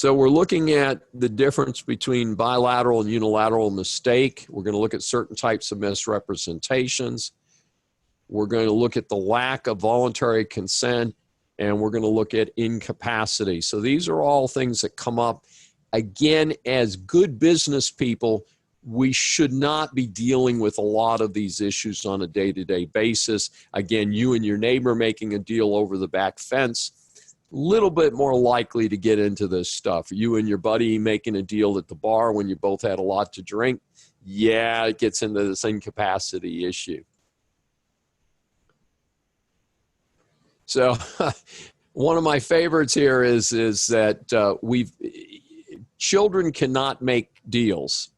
So we're looking at the difference between bilateral and unilateral mistake. We're going to look at certain types of misrepresentations. We're going to look at the lack of voluntary consent, and we're going to look at incapacity. So these are all things that come up. Again, as good business people, we should not be dealing with a lot of these issues on a day-to-day basis. Again, you and your neighbor making a deal over the back fence, a little bit more likely to get into this stuff. You and your buddy making a deal at the bar when you both had a lot to drink, yeah, it gets into this incapacity issue. So one of my favorites here is that children cannot make deals,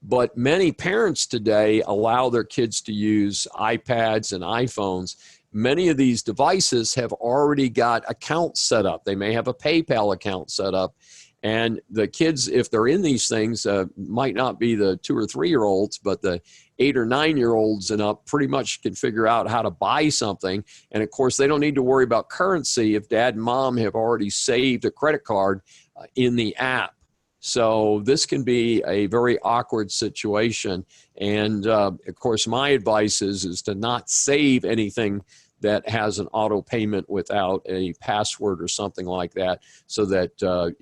but many parents today allow their kids to use iPads and iPhones. Many of these devices have already got accounts set up. They may have a PayPal account set up. And the kids, if they're in these things, might not be the 2 or 3 year olds, but the 8 or 9 year olds and up pretty much can figure out how to buy something. And of course, they don't need to worry about currency if dad and mom have already saved a credit card in the app. So this can be a very awkward situation. And of course, my advice is to not save anything that has an auto payment without a password or something like that, so that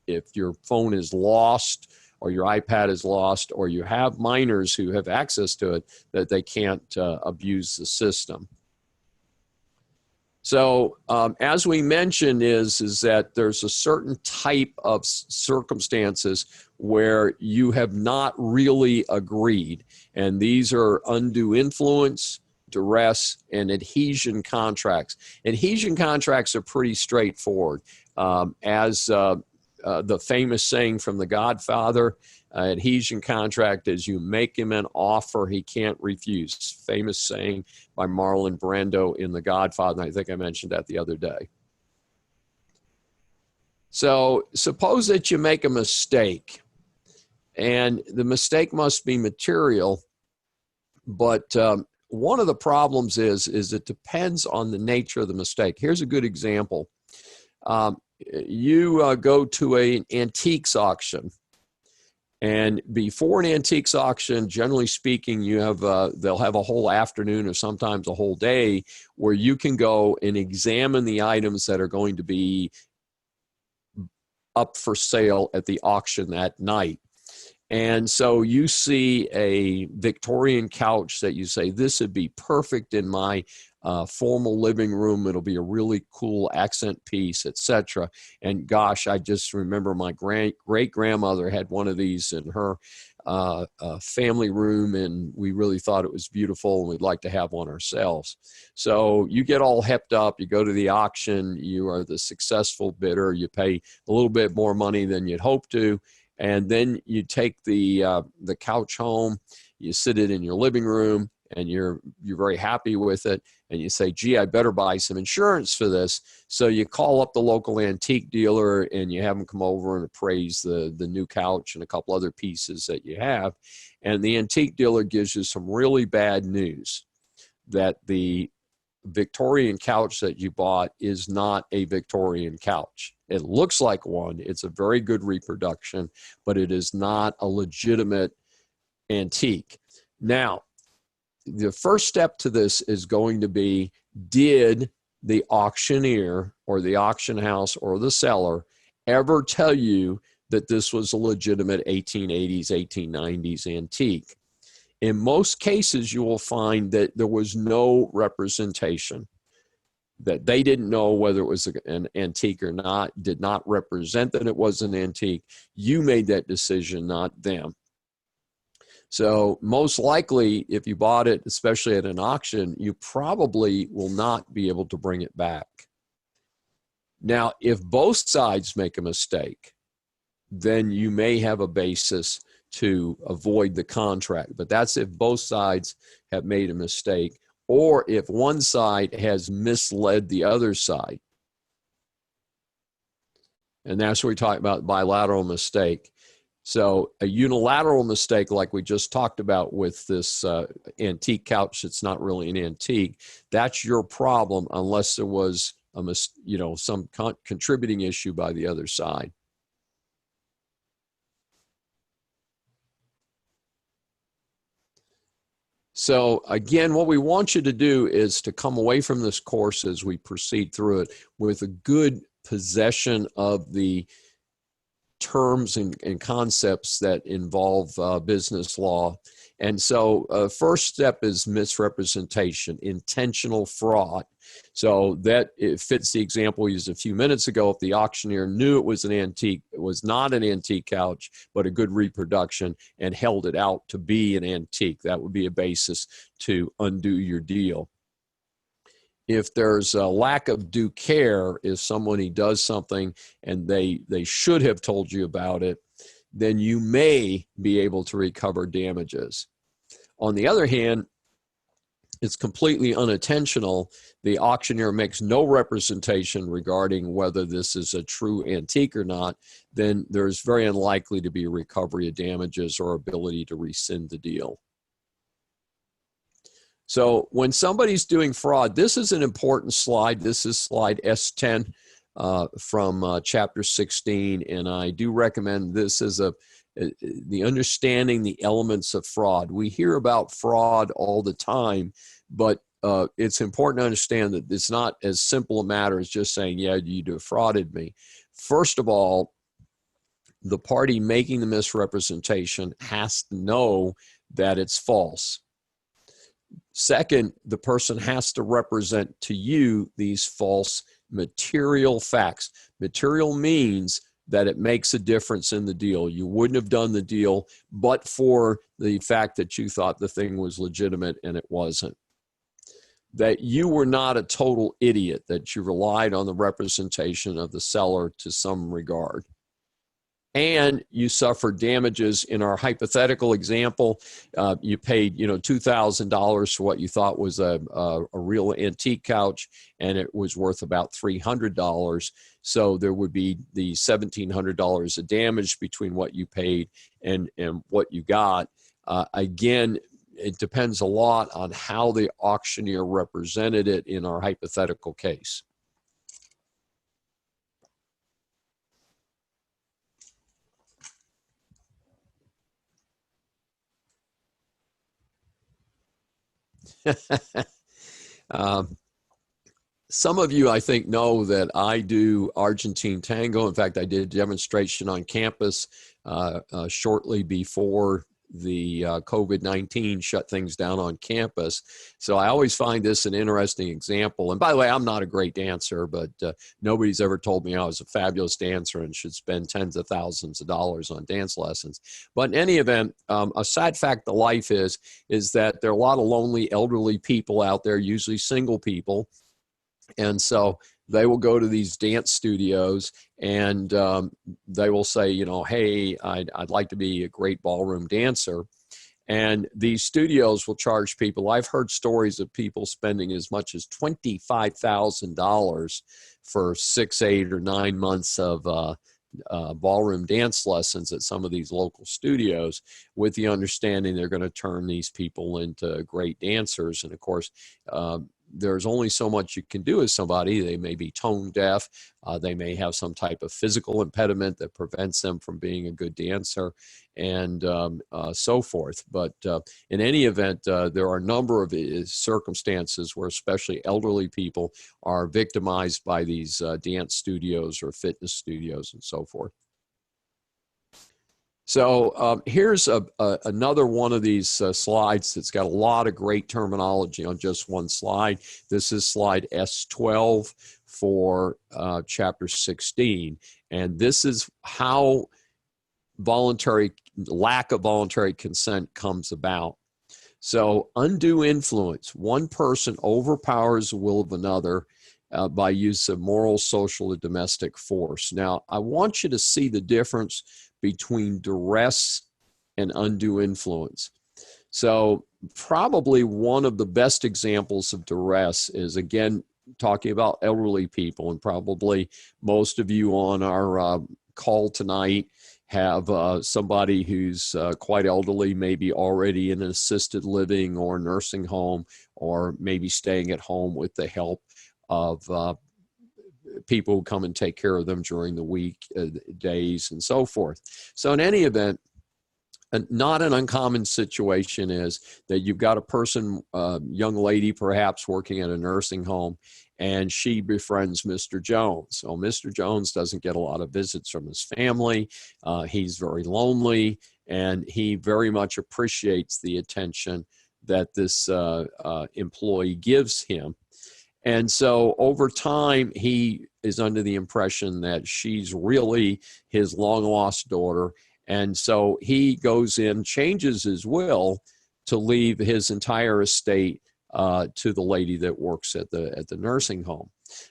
if your phone is lost or your iPad is lost or you have minors who have access to it, that they can't abuse the system. So as we mentioned is that there's a certain type of circumstances where you have not really agreed. And these are undue influence, duress, and adhesion contracts. Adhesion contracts are pretty straightforward. The famous saying from The Godfather, adhesion contract is you make him an offer he can't refuse. Famous saying by Marlon Brando in The Godfather. I think I mentioned that the other day. So suppose that you make a mistake, and the mistake must be material, but one of the problems is it depends on the nature of the mistake. Here's a good example. You go to an antiques auction, and before an antiques auction, generally speaking, you have they'll have a whole afternoon or sometimes a whole day where you can go and examine the items that are going to be up for sale at the auction that night. And so you see a Victorian couch that you say, this would be perfect in my formal living room. It'll be a really cool accent piece, etc. And gosh, I just remember my great-grandmother had one of these in her family room, and we really thought it was beautiful, and we'd like to have one ourselves. So you get all hepped up, you go to the auction, you are the successful bidder, you pay a little bit more money than you'd hoped to, and then you take the couch home, you sit it in your living room, and you're very happy with it, and you say, gee, I better buy some insurance for this. So you call up the local antique dealer and you have them come over and appraise the new couch and a couple other pieces that you have. And the antique dealer gives you some really bad news that the Victorian couch that you bought is not a Victorian couch. It looks like one. It's a very good reproduction, but it is not a legitimate antique. Now, the first step to this is going to be, did the auctioneer or the auction house or the seller ever tell you that this was a legitimate 1880s, 1890s antique? In most cases, you will find that there was no representation, that they didn't know whether it was an antique or not, did not represent that it was an antique. You made that decision, not them. So most likely, if you bought it, especially at an auction, you probably will not be able to bring it back. Now, if both sides make a mistake, then you may have a basis to avoid the contract. But that's if both sides have made a mistake, or if one side has misled the other side. And that's what we talk about, bilateral mistake. So a unilateral mistake, like we just talked about with this antique couch that's not really an antique, that's your problem unless there was some contributing issue by the other side. So again, what we want you to do is to come away from this course as we proceed through it with a good possession of the terms and concepts that involve business law. And so first step is misrepresentation, intentional fraud. So that it fits the example we used a few minutes ago. If the auctioneer knew it was an antique, it was not an antique couch, but a good reproduction, and held it out to be an antique, that would be a basis to undo your deal. If there's a lack of due care, if somebody does something and they should have told you about it, then you may be able to recover damages. On the other hand, it's completely unintentional. The auctioneer makes no representation regarding whether this is a true antique or not, then there's very unlikely to be a recovery of damages or ability to rescind the deal. So when somebody's doing fraud, this is an important slide. This is slide S10 from chapter 16, and I do recommend this as the understanding the elements of fraud. We hear about fraud all the time, but it's important to understand that it's not as simple a matter as just saying, yeah, you defrauded me. First of all, the party making the misrepresentation has to know that it's false. Second, the person has to represent to you these false material facts. Material means that it makes a difference in the deal. You wouldn't have done the deal but for the fact that you thought the thing was legitimate and it wasn't. That you were not a total idiot, that you relied on the representation of the seller to some regard. And you suffered damages. In our hypothetical example, you paid $2,000 for what you thought was a real antique couch, and it was worth about $300. So there would be the $1,700 of damage between what you paid and what you got. Again, it depends a lot on how the auctioneer represented it in our hypothetical case. Some of you, I think, know that I do Argentine tango. In fact, I did a demonstration on campus shortly before the COVID-19 shut things down on campus. So I always find this an interesting example. And by the way, I'm not a great dancer, but nobody's ever told me I was a fabulous dancer and should spend tens of thousands of dollars on dance lessons. But in any event, a sad fact of life is that there are a lot of lonely elderly people out there, usually single people. And so they will go to these dance studios and they will say, hey, I'd like to be a great ballroom dancer. And these studios will charge people. I've heard stories of people spending as much as $25,000 for 6, 8, or 9 months of ballroom dance lessons at some of these local studios, with the understanding they're going to turn these people into great dancers. And of course, there's only so much you can do as somebody. They may be tone deaf. They may have some type of physical impediment that prevents them from being a good dancer, and so forth. But in any event, there are a number of circumstances where especially elderly people are victimized by these dance studios or fitness studios and so forth. So here's another one of these slides that's got a lot of great terminology on just one slide. This is slide S12 for chapter 16. And this is how lack of voluntary consent comes about. So undue influence. One person overpowers the will of another by use of moral, social, or domestic force. Now, I want you to see the difference between duress and undue influence. So probably one of the best examples of duress is, again, talking about elderly people, and probably most of you on our call tonight have somebody who's quite elderly, maybe already in an assisted living or nursing home, or maybe staying at home with the help of people who come and take care of them during the week, days, and so forth. So in any event, not an uncommon situation is that you've got a person, young lady perhaps working at a nursing home, and she befriends Mr. Jones. So Mr. Jones doesn't get a lot of visits from his family. He's very lonely, and he very much appreciates the attention that this employee gives him. And so over time, he is under the impression that she's really his long lost daughter. And so he goes in, changes his will to leave his entire estate to the lady that works at the nursing home.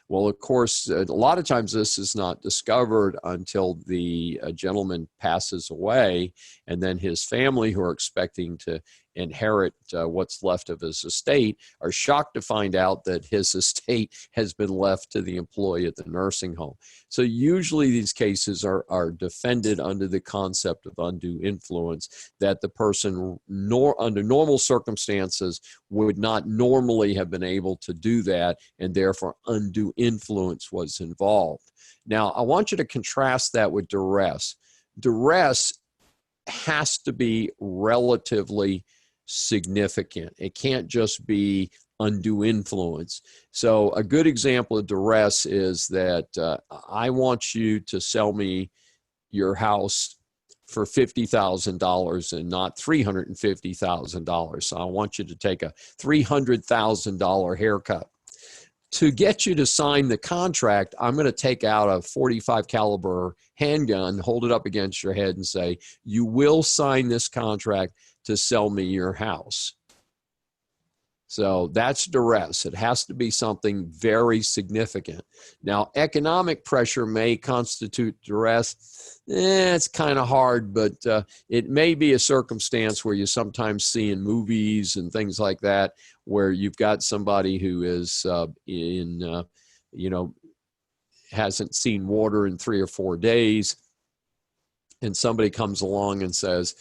Well, of course, a lot of times this is not discovered until the gentleman passes away, and then his family, who are expecting to inherit what's left of his estate, are shocked to find out that his estate has been left to the employee at the nursing home. So usually these cases are defended under the concept of undue influence, that the person under normal circumstances would not normally have been able to do that, and therefore undue influence was involved. Now, I want you to contrast that with duress. Duress has to be relatively significant. It can't just be undue influence. So a good example of duress is that I want you to sell me your house for $50,000 and not $350,000. So I want you to take a $300,000 haircut. To get you to sign the contract, I'm going to take out a .45 caliber handgun, hold it up against your head and say, you will sign this contract to sell me your house. So that's duress. It has to be something very significant. Now, economic pressure may constitute duress. It's kind of hard, but it may be a circumstance where you sometimes see in movies and things like that, where you've got somebody who is hasn't seen water in 3 or 4 days, and somebody comes along and says,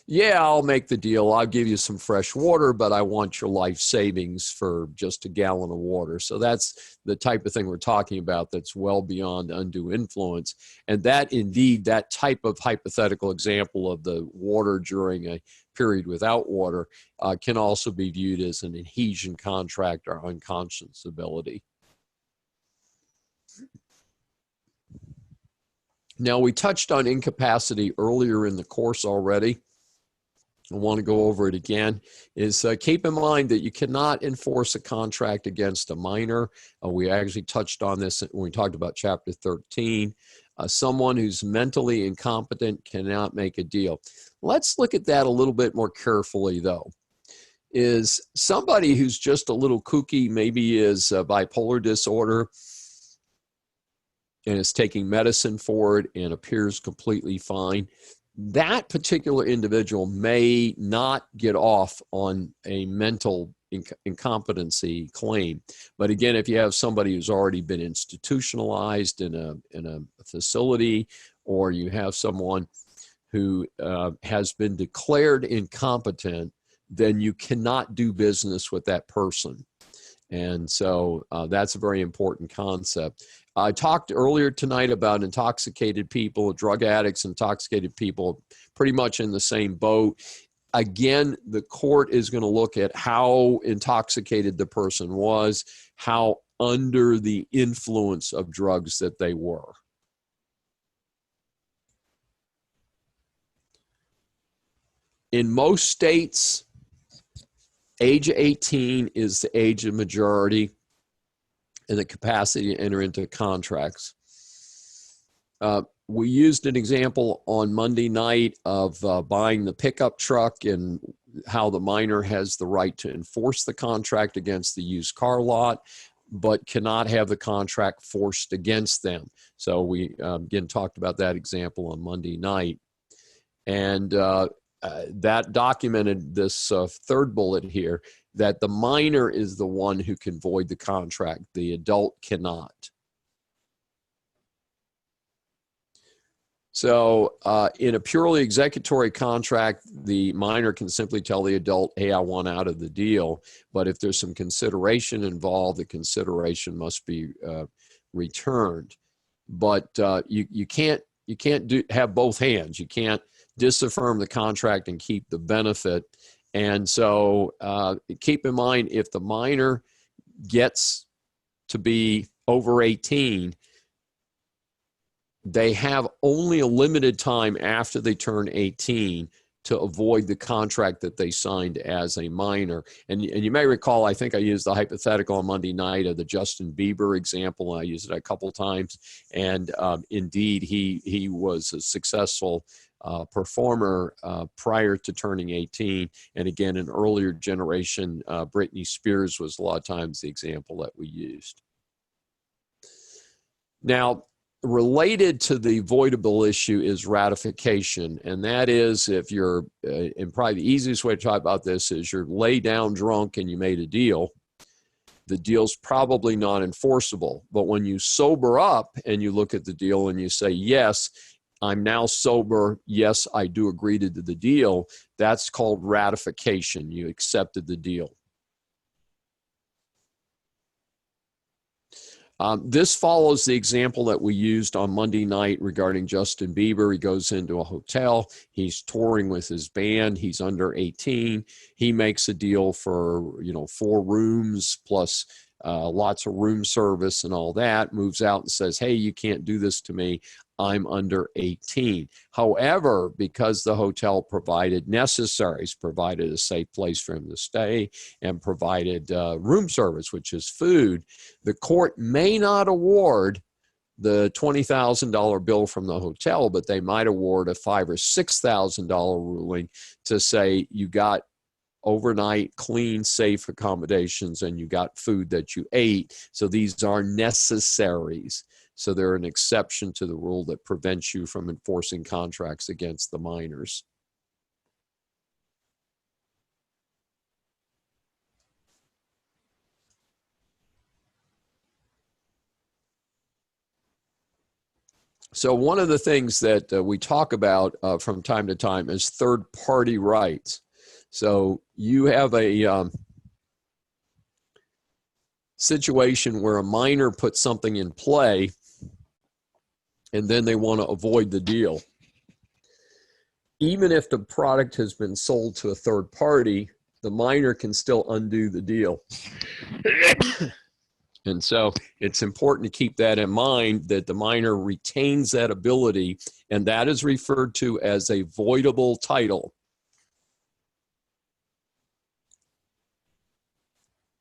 yeah, I'll make the deal. I'll give you some fresh water, but I want your life savings for just a gallon of water. So that's the type of thing we're talking about that's well beyond undue influence. And that indeed, that type of hypothetical example of the water during a period without water can also be viewed as an adhesion contract or unconscionability. Now, we touched on incapacity earlier in the course already. I want to go over it again, is keep in mind that you cannot enforce a contract against a minor. We actually touched on this when we talked about Chapter 13. Someone who's mentally incompetent cannot make a deal. Let's look at that a little bit more carefully, though. Is somebody who's just a little kooky, maybe is bipolar disorder, and is taking medicine for it and appears completely fine, that particular individual may not get off on a mental incompetency claim. But again, if you have somebody who's already been institutionalized in a facility, or you have someone who has been declared incompetent, then you cannot do business with that person. And so that's a very important concept. I talked earlier tonight about intoxicated people, drug addicts, intoxicated people, pretty much in the same boat. Again, the court is going to look at how intoxicated the person was, how under the influence of drugs that they were. In most states, age 18 is the age of majority and the capacity to enter into contracts. We used an example on Monday night of buying the pickup truck and how the minor has the right to enforce the contract against the used car lot, but cannot have the contract forced against them. So we, again, talked about that example on Monday night. And that documented this third bullet here, that the minor is the one who can void the contract. The adult cannot. So in a purely executory contract, the minor can simply tell the adult, hey, I want out of the deal. But if there's some consideration involved, the consideration must be returned. But you can't have both hands. You can't disaffirm the contract and keep the benefit. And so keep in mind, if the minor gets to be over 18, they have only a limited time after they turn 18 to avoid the contract that they signed as a minor. And you may recall, I think I used the hypothetical on Monday night of the Justin Bieber example. I used it a couple times. And indeed, he was a successful performer prior to turning 18. And again, an earlier generation, Britney Spears was a lot of times the example that we used. Now, related to the voidable issue is ratification. And that is, if you're, and probably the easiest way to talk about this is you're laid down drunk and you made a deal, the deal's probably not enforceable. But when you sober up and you look at the deal and you say, yes, I'm now sober, yes, I do agree to the deal, that's called ratification. You accepted the deal. This follows the example that we used on Monday night regarding Justin Bieber. He goes into a hotel. He's touring with his band. He's under 18. He makes a deal for, 4 rooms plus lots of room service and all that, moves out and says, hey, you can't do this to me. I'm under 18. However, because the hotel provided necessaries, provided a safe place for him to stay, and provided room service, which is food, the court may not award the $20,000 bill from the hotel, but they might award a $5,000 or $6,000 ruling to say you got overnight clean, safe accommodations and you got food that you ate. So these are necessaries. So they're an exception to the rule that prevents you from enforcing contracts against the minors. So one of the things that we talk about from time to time is third-party rights. So you have a situation where a minor puts something in play and then they want to avoid the deal. Even if the product has been sold to a third party, the minor can still undo the deal. And so it's important to keep that in mind, that the minor retains that ability, and that is referred to as a voidable title.